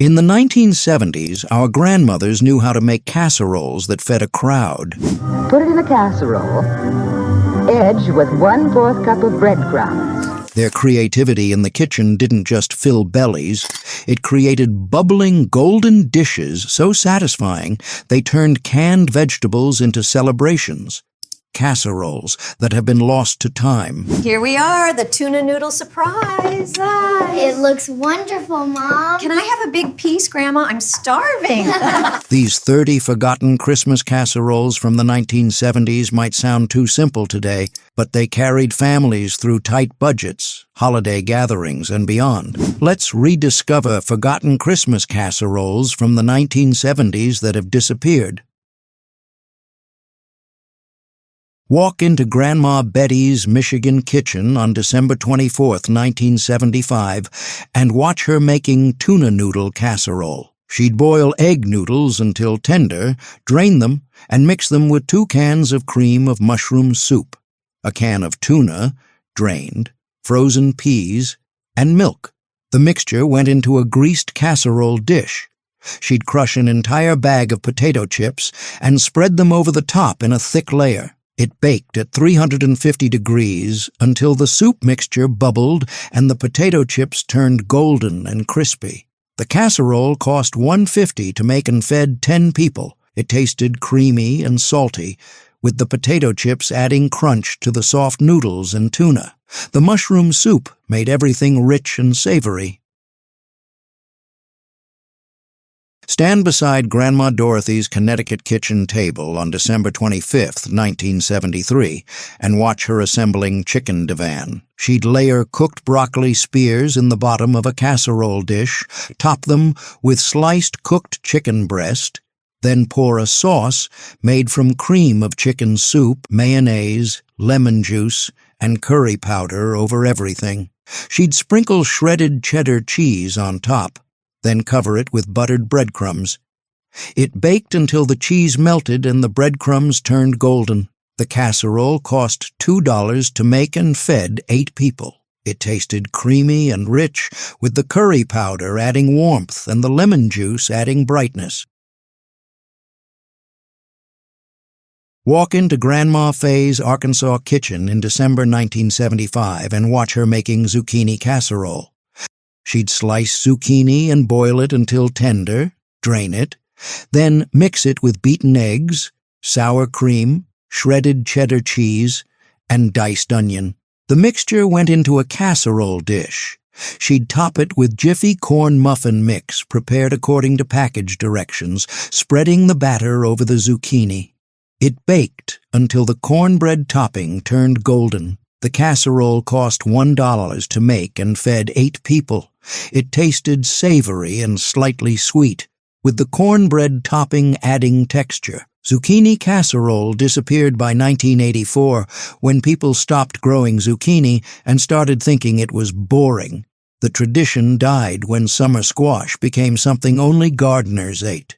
In the 1970s, our grandmothers knew how to make casseroles that fed a crowd. Put it in a casserole, edge with 1/4 cup of breadcrumbs. Their creativity in the kitchen didn't just fill bellies, it created bubbling golden dishes so satisfying they turned canned vegetables into celebrations. Casseroles that have been lost to time. Here we are, the tuna noodle surprise. It looks wonderful, Mom. Can I have a big piece, Grandma? I'm starving. These 30 forgotten Christmas casseroles from the 1970s might sound too simple today, but they carried families through tight budgets, holiday gatherings, and beyond. Let's rediscover forgotten Christmas casseroles from the 1970s that have disappeared. Walk into Grandma Betty's Michigan kitchen on December 24, 1975, and watch her making tuna noodle casserole. She'd boil egg noodles until tender, drain them, and mix them with 2 cans of cream of mushroom soup, a can of tuna, drained, frozen peas, and milk. The mixture went into a greased casserole dish. She'd crush an entire bag of potato chips and spread them over the top in a thick layer. It baked at 350 degrees until the soup mixture bubbled and the potato chips turned golden and crispy. The casserole cost $1.50 to make and fed 10 people. It tasted creamy and salty, with the potato chips adding crunch to the soft noodles and tuna. The mushroom soup made everything rich and savory. Stand beside Grandma Dorothy's Connecticut kitchen table on December 25, 1973, and watch her assembling chicken divan. She'd layer cooked broccoli spears in the bottom of a casserole dish, top them with sliced cooked chicken breast, then pour a sauce made from cream of chicken soup, mayonnaise, lemon juice, and curry powder over everything. She'd sprinkle shredded cheddar cheese on top, then cover it with buttered breadcrumbs. It baked until the cheese melted and the breadcrumbs turned golden. The casserole cost $2 to make and fed 8 people. It tasted creamy and rich, with the curry powder adding warmth and the lemon juice adding brightness. Walk into Grandma Faye's Arkansas kitchen in December 1975 and watch her making zucchini casserole. She'd slice zucchini and boil it until tender, drain it, then mix it with beaten eggs, sour cream, shredded cheddar cheese, and diced onion. The mixture went into a casserole dish. She'd top it with Jiffy corn muffin mix prepared according to package directions, spreading the batter over the zucchini. It baked until the cornbread topping turned golden. The casserole cost $1 to make and fed 8 people. It tasted savory and slightly sweet, with the cornbread topping adding texture. Zucchini casserole disappeared by 1984 when people stopped growing zucchini and started thinking it was boring. The tradition died when summer squash became something only gardeners ate.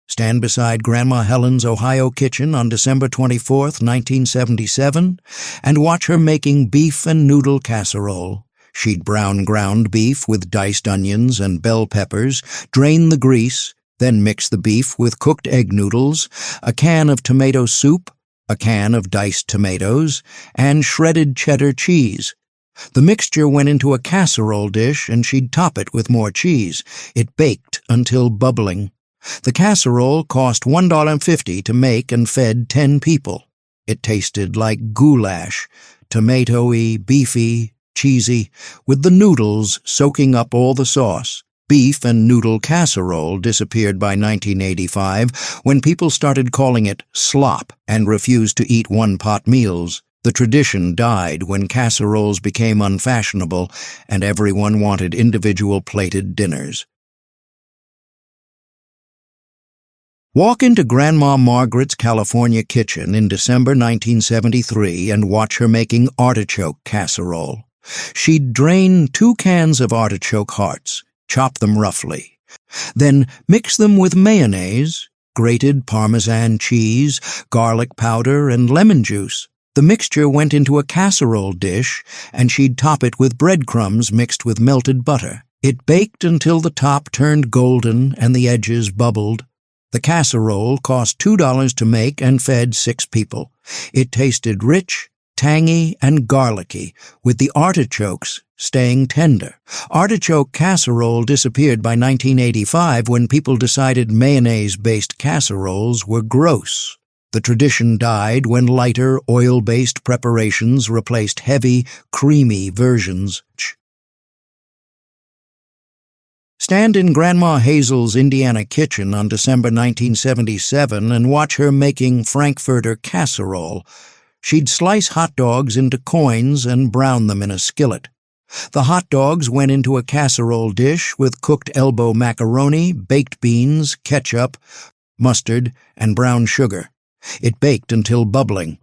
Stand beside Grandma Helen's Ohio kitchen on December 24, 1977, and watch her making beef and noodle casserole. She'd brown ground beef with diced onions and bell peppers, drain the grease, then mix the beef with cooked egg noodles, a can of tomato soup, a can of diced tomatoes, and shredded cheddar cheese. The mixture went into a casserole dish and she'd top it with more cheese. It baked until bubbling. The casserole cost $1.50 to make and fed 10 people. It tasted like goulash, tomato-y, beefy, cheesy, with the noodles soaking up all the sauce. Beef and noodle casserole disappeared by 1985 when people started calling it slop and refused to eat one-pot meals. The tradition died when casseroles became unfashionable and everyone wanted individual plated dinners. Walk into Grandma Margaret's California kitchen in December 1973 and watch her making artichoke casserole. She'd drain 2 cans of artichoke hearts, chop them roughly, then mix them with mayonnaise, grated Parmesan cheese, garlic powder, and lemon juice. The mixture went into a casserole dish, and she'd top it with breadcrumbs mixed with melted butter. It baked until the top turned golden and the edges bubbled. The casserole cost $2 to make and fed 6 people. It tasted rich, tangy, and garlicky, with the artichokes staying tender. Artichoke casserole disappeared by 1985 when people decided mayonnaise-based casseroles were gross. The tradition died when lighter, oil-based preparations replaced heavy, creamy versions. Stand in Grandma Hazel's Indiana kitchen on December 1977 and watch her making Frankfurter casserole. She'd slice hot dogs into coins and brown them in a skillet. The hot dogs went into a casserole dish with cooked elbow macaroni, baked beans, ketchup, mustard, and brown sugar. It baked until bubbling.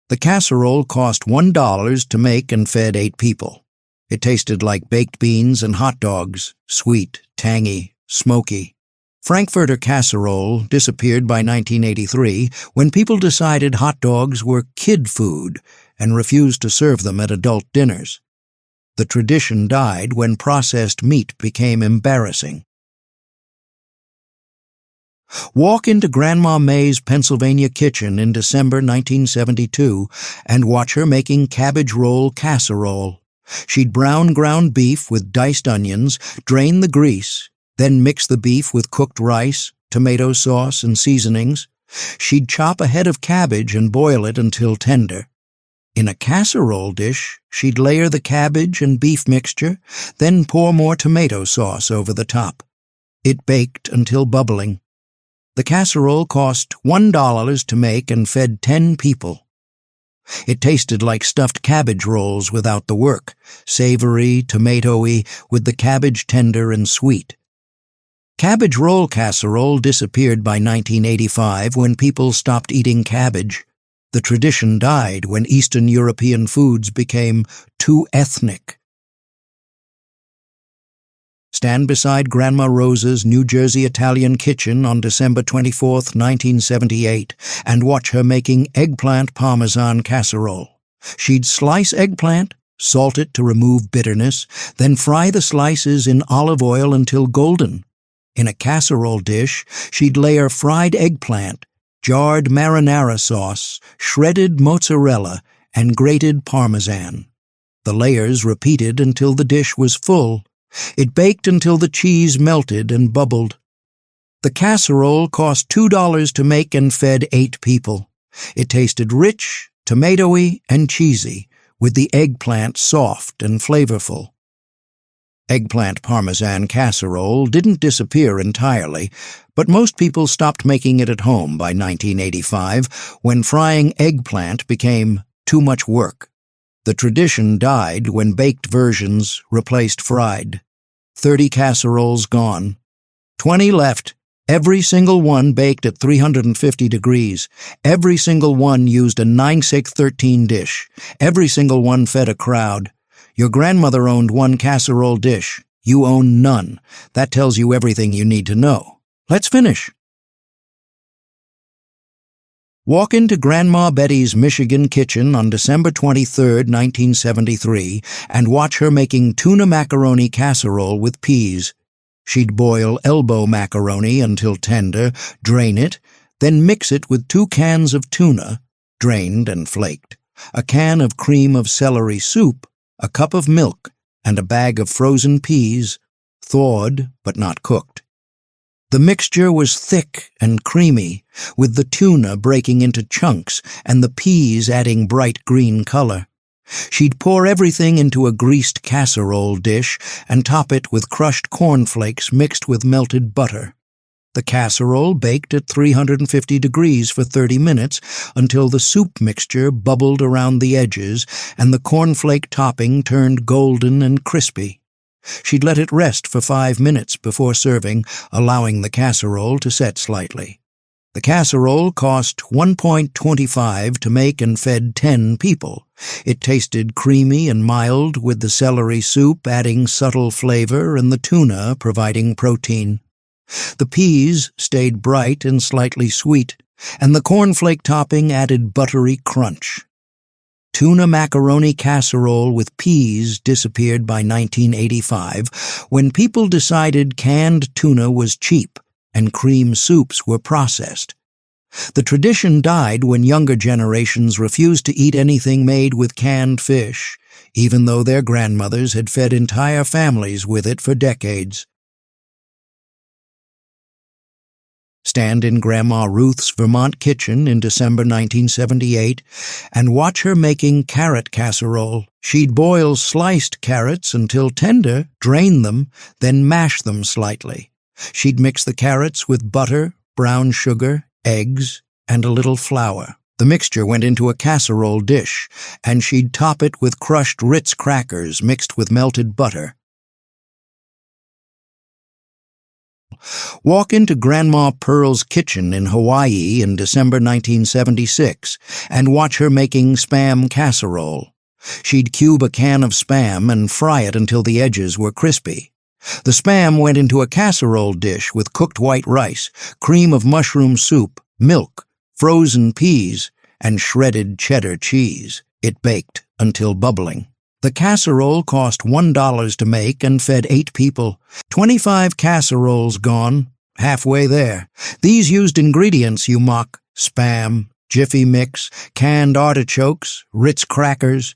The casserole cost $1 to make and fed 8 people. It tasted like baked beans and hot dogs, sweet, tangy, smoky. Frankfurter casserole disappeared by 1983 when people decided hot dogs were kid food and refused to serve them at adult dinners. The tradition died when processed meat became embarrassing. Walk into Grandma May's Pennsylvania kitchen in December 1972 and watch her making cabbage roll casserole. She'd brown ground beef with diced onions, drain the grease, then mix the beef with cooked rice, tomato sauce, and seasonings. She'd chop a head of cabbage and boil it until tender. In a casserole dish, she'd layer the cabbage and beef mixture, then pour more tomato sauce over the top. It baked until bubbling. The casserole cost $1 to make and fed 10 people. It tasted like stuffed cabbage rolls without the work, savory, tomatoey, with the cabbage tender and sweet. Cabbage roll casserole disappeared by 1985 when people stopped eating cabbage. The tradition died when Eastern European foods became too ethnic. Stand beside Grandma Rosa's New Jersey Italian kitchen on December 24, 1978, and watch her making eggplant parmesan casserole. She'd slice eggplant, salt it to remove bitterness, then fry the slices in olive oil until golden. In a casserole dish, she'd layer fried eggplant, jarred marinara sauce, shredded mozzarella, and grated parmesan. The layers repeated until the dish was full. It baked until the cheese melted and bubbled. The casserole cost $2 to make and fed 8 people. It tasted rich, tomatoey, and cheesy, with the eggplant soft and flavorful. Eggplant parmesan casserole didn't disappear entirely, but most people stopped making it at home by 1985 when frying eggplant became too much work. The tradition died when baked versions replaced fried. 30 casseroles gone. 20 left. Every single one baked at 350 degrees. Every single one used a 9-6-13 dish. Every single one fed a crowd. Your grandmother owned 1 casserole dish. You own none. That tells you everything you need to know. Let's finish. Walk into Grandma Betty's Michigan kitchen on December 23, 1973, and watch her making tuna macaroni casserole with peas. She'd boil elbow macaroni until tender, drain it, then mix it with 2 cans of tuna, drained and flaked, a can of cream of celery soup, a cup of milk, and a bag of frozen peas, thawed but not cooked. The mixture was thick and creamy, with the tuna breaking into chunks and the peas adding bright green color. She'd pour everything into a greased casserole dish and top it with crushed cornflakes mixed with melted butter. The casserole baked at 350 degrees for 30 minutes until the soup mixture bubbled around the edges and the cornflake topping turned golden and crispy. She'd let it rest for 5 minutes before serving, allowing the casserole to set slightly. The casserole cost $1.25 to make and fed 10 people. It tasted creamy and mild, with the celery soup adding subtle flavor and the tuna providing protein. The peas stayed bright and slightly sweet, and the cornflake topping added buttery crunch. Tuna macaroni casserole with peas disappeared by 1985 when people decided canned tuna was cheap and cream soups were processed. The tradition died when younger generations refused to eat anything made with canned fish, even though their grandmothers had fed entire families with it for decades. Stand in Grandma Ruth's Vermont kitchen in December 1978 and watch her making carrot casserole. She'd boil sliced carrots until tender, drain them, then mash them slightly. She'd mix the carrots with butter, brown sugar, eggs, and a little flour. The mixture went into a casserole dish, and she'd top it with crushed Ritz crackers mixed with melted butter. Walk into Grandma Pearl's kitchen in Hawaii in December 1976 and watch her making Spam casserole. She'd cube a can of Spam and fry it until the edges were crispy. The Spam went into a casserole dish with cooked white rice, cream of mushroom soup, milk, frozen peas, and shredded cheddar cheese. It baked until bubbling. The casserole cost $1 to make and fed 8 people. 25 casseroles gone, halfway there. These used ingredients you mock: Spam, Jiffy Mix, canned artichokes, Ritz crackers.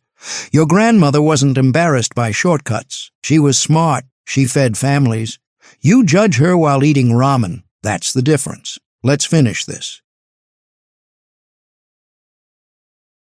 Your grandmother wasn't embarrassed by shortcuts. She was smart. She fed families. You judge her while eating ramen. That's the difference. Let's finish this.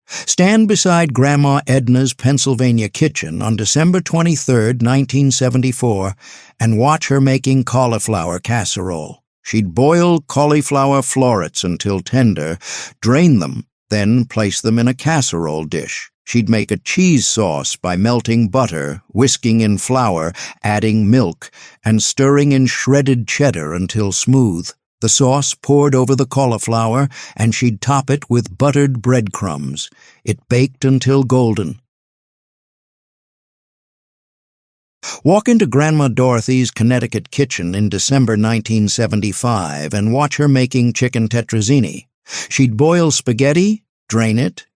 Stand beside Grandma Edna's Pennsylvania kitchen on December 23, 1974, and watch her making cauliflower casserole. She'd boil cauliflower florets until tender, drain them, then place them in a casserole dish. She'd make a cheese sauce by melting butter, whisking in flour, adding milk, and stirring in shredded cheddar until smooth. The sauce poured over the cauliflower, and she'd top it with buttered breadcrumbs. It baked until golden. Walk into Grandma Dorothy's Connecticut kitchen in December 1975 and watch her making chicken tetrazzini. She'd boil spaghetti, drain it,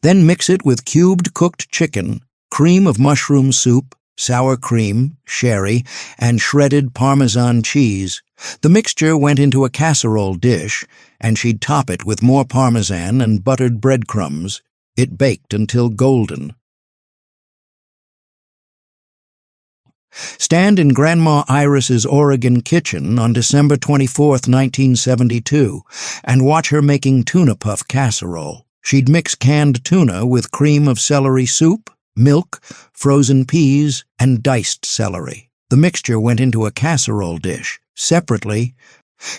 then mix it with cubed cooked chicken, cream of mushroom soup, sour cream, sherry, and shredded Parmesan cheese. The mixture went into a casserole dish, and she'd top it with more Parmesan and buttered breadcrumbs. It baked until golden. Stand in Grandma Iris's Oregon kitchen on December 24, 1972, and watch her making tuna puff casserole. She'd mix canned tuna with cream of celery soup, milk, frozen peas, and diced celery. The mixture went into a casserole dish. Separately,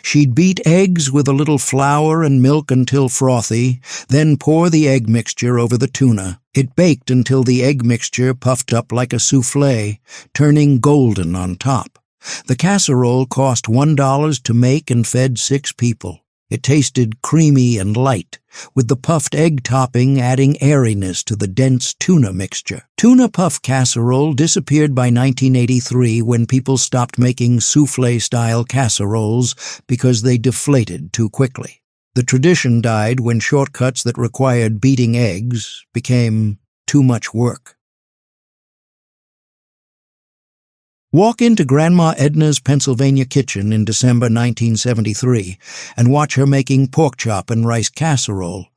she'd beat eggs with a little flour and milk until frothy, then pour the egg mixture over the tuna. It baked until the egg mixture puffed up like a soufflé, turning golden on top. The casserole cost $1 to make and fed 6 people. It tasted creamy and light, with the puffed egg topping adding airiness to the dense tuna mixture. Tuna puff casserole disappeared by 1983 when people stopped making soufflé-style casseroles because they deflated too quickly. The tradition died when shortcuts that required beating eggs became too much work. Walk into Grandma Edna's Pennsylvania kitchen in December 1973 and watch her making pork chop and rice casserole.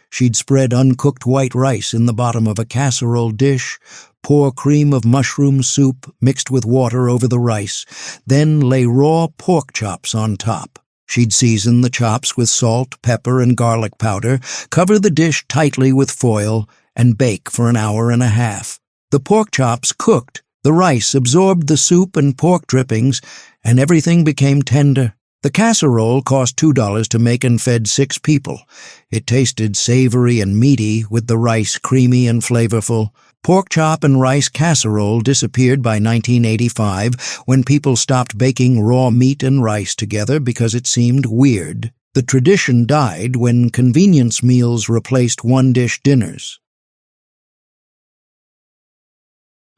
She'd spread uncooked white rice in the bottom of a casserole dish, pour cream of mushroom soup mixed with water over the rice, then lay raw pork chops on top. She'd season the chops with salt, pepper, and garlic powder, cover the dish tightly with foil, and bake for an hour and a half. The pork chops cooked. The rice absorbed the soup and pork drippings, and everything became tender. The casserole cost $2 to make and fed 6 people. It tasted savory and meaty, with the rice creamy and flavorful. Pork chop and rice casserole disappeared by 1985 when people stopped baking raw meat and rice together because it seemed weird. The tradition died when convenience meals replaced one-dish dinners.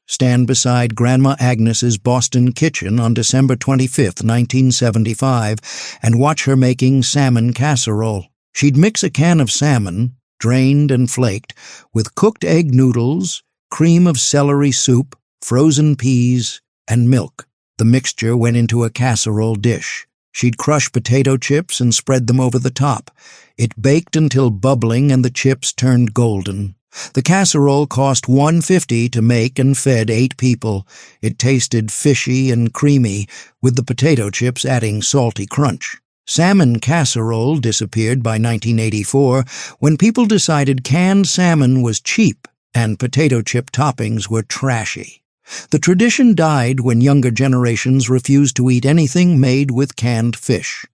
Stand beside Grandma Agnes's Boston kitchen on December 25, 1975, and watch her making salmon casserole. She'd mix a can of salmon, drained and flaked, with cooked egg noodles, cream of celery soup, frozen peas, and milk. The mixture went into a casserole dish. She'd crush potato chips and spread them over the top. It baked until bubbling and the chips turned golden. The casserole cost $1.50 to make and fed 8 people. It tasted fishy and creamy, with the potato chips adding salty crunch. Salmon casserole disappeared by 1984 when people decided canned salmon was cheap and potato chip toppings were trashy. The tradition died when younger generations refused to eat anything made with canned fish.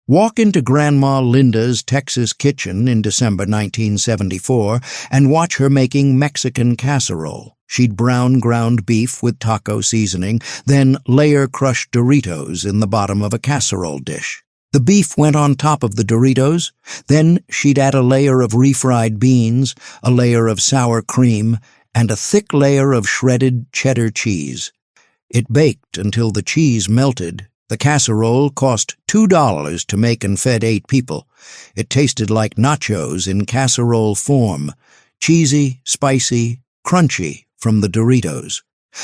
Walk into Grandma Linda's Texas kitchen in December 1974 and watch her making Mexican casserole. She'd brown ground beef with taco seasoning, then layer crushed Doritos in the bottom of a casserole dish. The beef went on top of the Doritos, then she'd add a layer of refried beans, a layer of sour cream, and a thick layer of shredded cheddar cheese. It baked until the cheese melted. The casserole cost $2 to make and fed 8 people. It tasted like nachos in casserole form, cheesy, spicy, crunchy from the Doritos.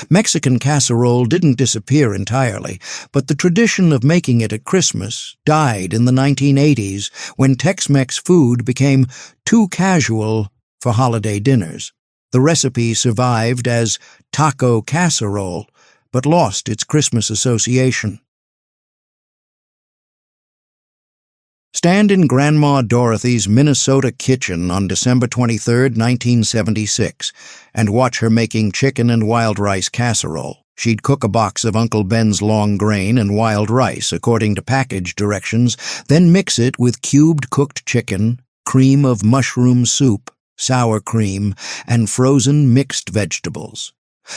Mexican casserole didn't disappear entirely, but the tradition of making it at Christmas died in the 1980s when Tex-Mex food became too casual for holiday dinners. The recipe survived as taco casserole, but lost its Christmas association. Stand in Grandma Dorothy's Minnesota kitchen on December 23, 1976, and watch her making chicken and wild rice casserole. She'd cook a box of Uncle Ben's long grain and wild rice according to package directions, then mix it with cubed cooked chicken, cream of mushroom soup, sour cream, and frozen mixed vegetables.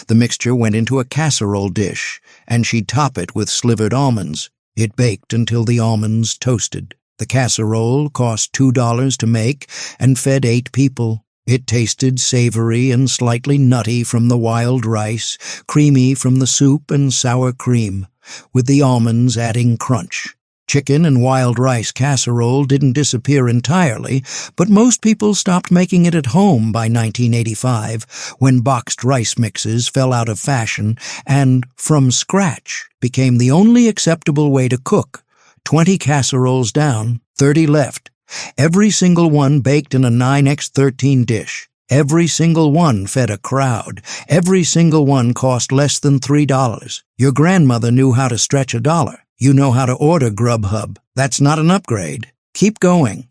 The mixture went into a casserole dish, and she'd top it with slivered almonds. It baked until the almonds toasted. The casserole cost $2 to make and fed 8 people. It tasted savory and slightly nutty from the wild rice, creamy from the soup and sour cream, with the almonds adding crunch. Chicken and wild rice casserole didn't disappear entirely, but most people stopped making it at home by 1985, when boxed rice mixes fell out of fashion and from scratch became the only acceptable way to cook. 20 casseroles down, 30 left. Every single one baked in a 9x13 dish. Every single one fed a crowd. Every single one cost less than $3. Your grandmother knew how to stretch $1. You know how to order Grubhub. That's not an upgrade. Keep going.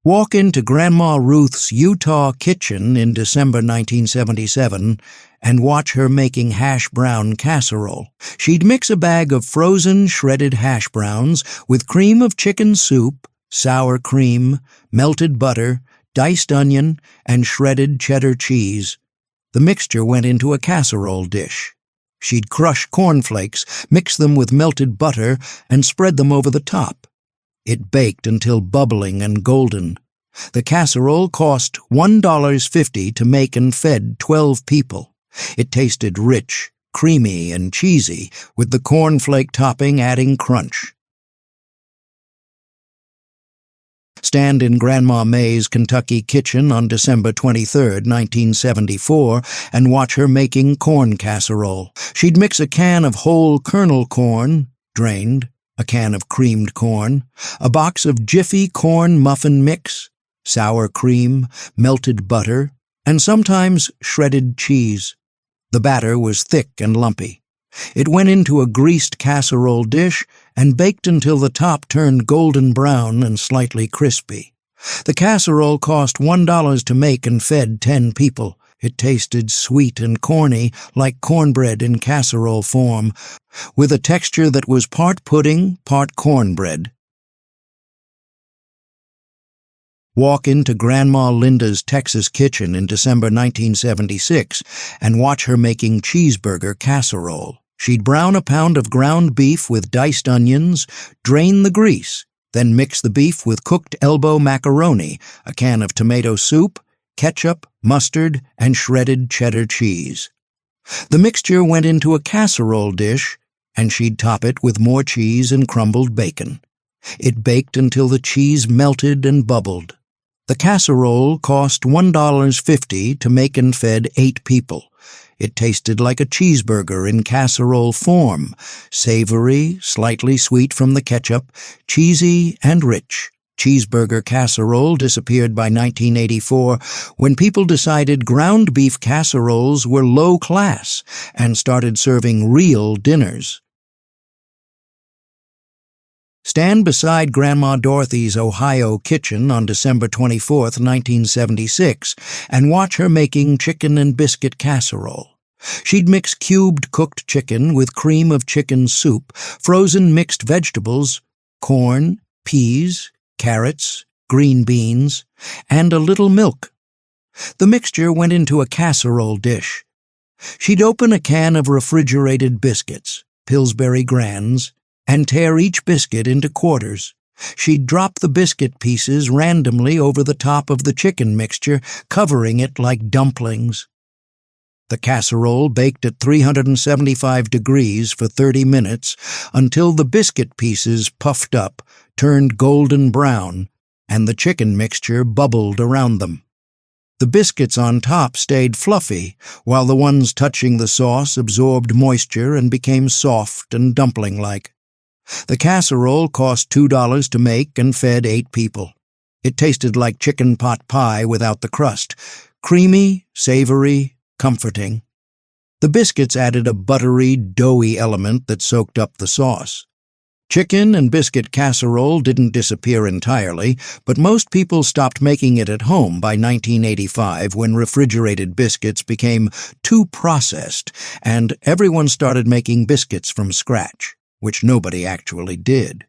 Walk into Grandma Ruth's Utah kitchen in December 1977 and watch her making hash brown casserole. She'd mix a bag of frozen shredded hash browns with cream of chicken soup, sour cream, melted butter, diced onion, and shredded cheddar cheese. The mixture went into a casserole dish. She'd crush cornflakes, mix them with melted butter, and spread them over the top. It baked until bubbling and golden. The casserole cost $1.50 to make and fed 12 people. It tasted rich, creamy, and cheesy, with the cornflake topping adding crunch. Stand in Grandma May's Kentucky kitchen on December 23, 1974, and watch her making corn casserole. She'd mix a can of whole kernel corn, drained, a can of creamed corn, a box of Jiffy corn muffin mix, sour cream, melted butter, and sometimes shredded cheese. The batter was thick and lumpy. It went into a greased casserole dish and baked until the top turned golden brown and slightly crispy. The casserole cost $1 to make and fed 10 people. It tasted sweet and corny, like cornbread in casserole form, with a texture that was part pudding, part cornbread. Walk into Grandma Linda's Texas kitchen in December 1976 and watch her making cheeseburger casserole. She'd brown a pound of ground beef with diced onions, drain the grease, then mix the beef with cooked elbow macaroni, a can of tomato soup, ketchup, mustard, and shredded cheddar cheese. The mixture went into a casserole dish, and she'd top it with more cheese and crumbled bacon. It baked until the cheese melted and bubbled. The casserole cost $1.50 to make and fed 8 people. It tasted like a cheeseburger in casserole form, savory, slightly sweet from the ketchup, cheesy and rich. Cheeseburger casserole disappeared by 1984 when people decided ground beef casseroles were low class and started serving real dinners. Stand beside Grandma Dorothy's Ohio kitchen on December 24, 1976, and watch her making chicken and biscuit casserole. She'd mix cubed cooked chicken with cream of chicken soup, frozen mixed vegetables, corn, peas, carrots, green beans, and a little milk. The mixture went into a casserole dish. She'd open a can of refrigerated biscuits, Pillsbury Grands, and tear each biscuit into quarters. She'd drop the biscuit pieces randomly over the top of the chicken mixture, covering it like dumplings. The casserole baked at 375 degrees for 30 minutes until the biscuit pieces puffed up, turned golden brown, and the chicken mixture bubbled around them. The biscuits on top stayed fluffy, while the ones touching the sauce absorbed moisture and became soft and dumpling-like. The casserole cost $2 to make and fed 8 people. It tasted like chicken pot pie without the crust, creamy, savory, comforting. The biscuits added a buttery, doughy element that soaked up the sauce. Chicken and biscuit casserole didn't disappear entirely, but most people stopped making it at home by 1985 when refrigerated biscuits became too processed and everyone started making biscuits from scratch, which nobody actually did.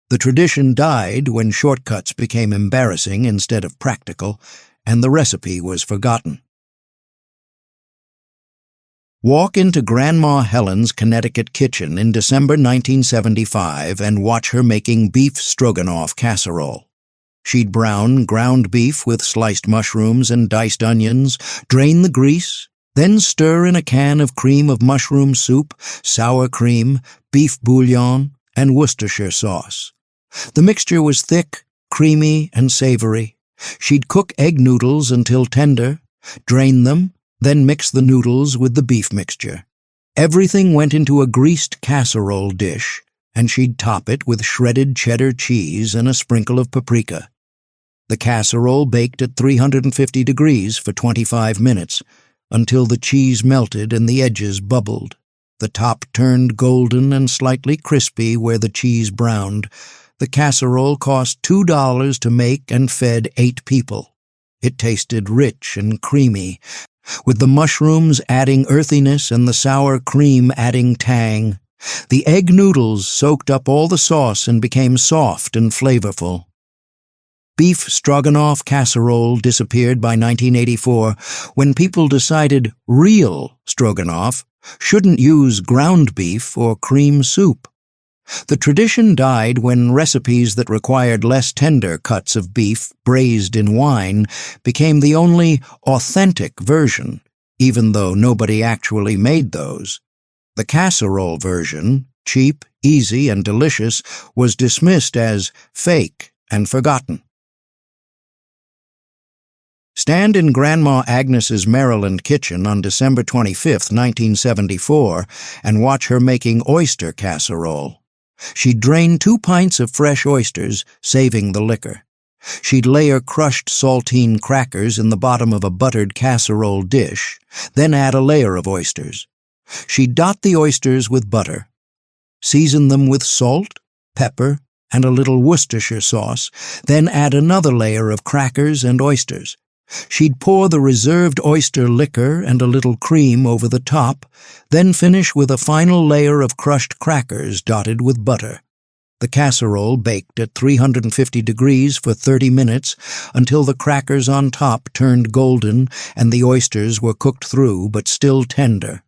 The tradition died when shortcuts became embarrassing instead of practical, and the recipe was forgotten. Walk into Grandma Helen's Connecticut kitchen in December 1975 and watch her making beef stroganoff casserole. She'd brown ground beef with sliced mushrooms and diced onions, drain the grease, then stir in a can of cream of mushroom soup, sour cream, beef bouillon, and Worcestershire sauce. The mixture was thick, creamy, and savory. She'd cook egg noodles until tender, drain them, then mix the noodles with the beef mixture. Everything went into a greased casserole dish, and she'd top it with shredded cheddar cheese and a sprinkle of paprika. The casserole baked at 350 degrees for 25 minutes, until the cheese melted and the edges bubbled. The top turned golden and slightly crispy where the cheese browned. The casserole cost $2 to make and fed 8 people. It tasted rich and creamy, with the mushrooms adding earthiness and the sour cream adding tang. The egg noodles soaked up all the sauce and became soft and flavorful. Beef stroganoff casserole disappeared by 1984 when people decided real stroganoff shouldn't use ground beef or cream soup. The tradition died when recipes that required less tender cuts of beef braised in wine became the only authentic version, even though nobody actually made those. The casserole version, cheap, easy, and delicious, was dismissed as fake and forgotten. Stand in Grandma Agnes's Maryland kitchen on December 25, 1974, and watch her making oyster casserole. She'd drain 2 pints of fresh oysters, saving the liquor. She'd layer crushed saltine crackers in the bottom of a buttered casserole dish, then add a layer of oysters. She'd dot the oysters with butter, season them with salt, pepper, and a little Worcestershire sauce, then add another layer of crackers and oysters. She'd pour the reserved oyster liquor and a little cream over the top, then finish with a final layer of crushed crackers dotted with butter. The casserole baked at 350 degrees for 30 minutes until the crackers on top turned golden and the oysters were cooked through but still tender.